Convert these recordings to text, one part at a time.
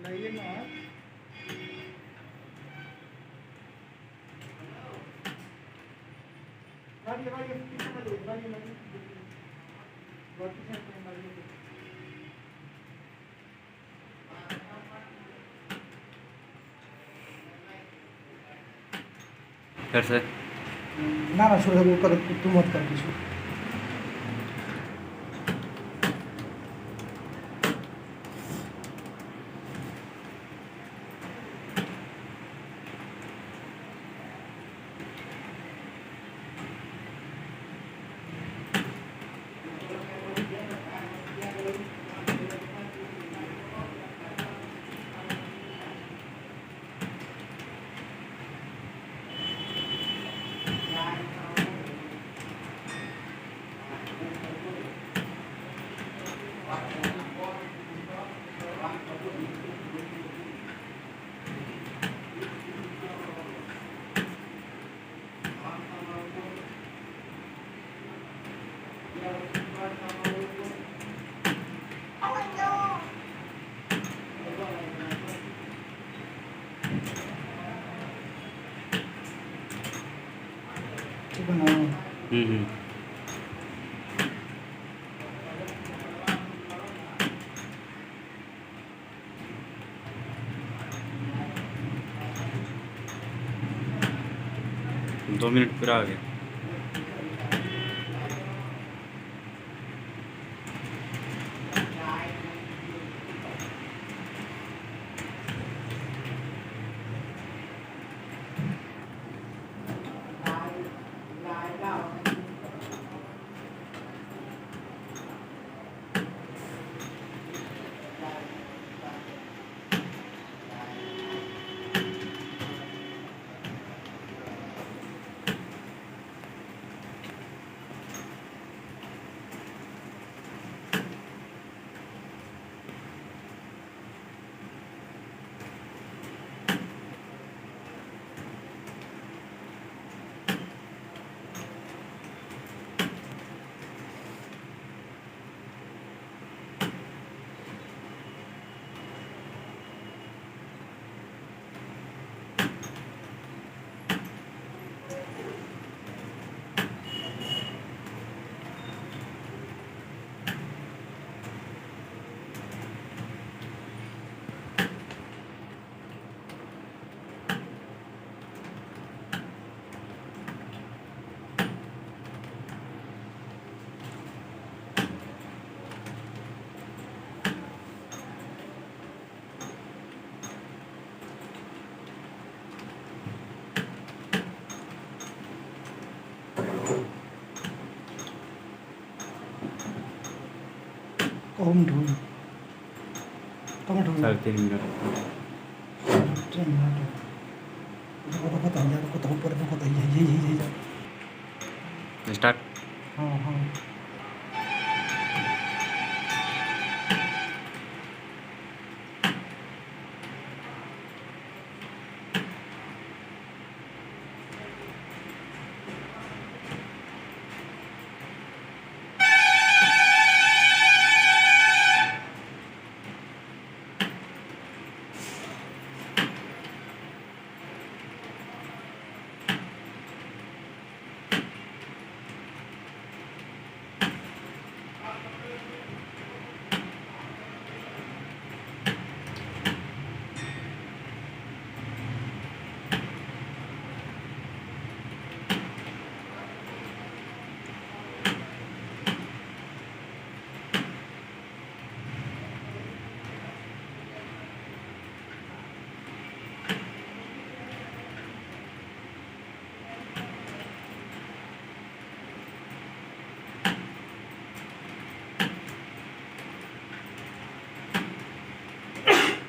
लाइए ना मारिए मारिए पीछे मारिए मारिए मारिए बहुत पीछे मारिए फिर से ना ना छोड़ वो कर तू मत कर कुछ 这个呢？2 मिनट पूरा आ गया। Om dulu. Tunggu dulu. 3.5 minute. 3 minute. देखो तैयार को तो ऊपर देखो तैयार यही स्टार्ट। हाँ हाँ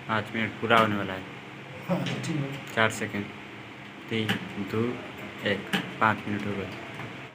पाँच मिनट पूरा होने वाला है। हाँ ठीक है 4 सेकंड 3 2 1 5 मिनट हो गए।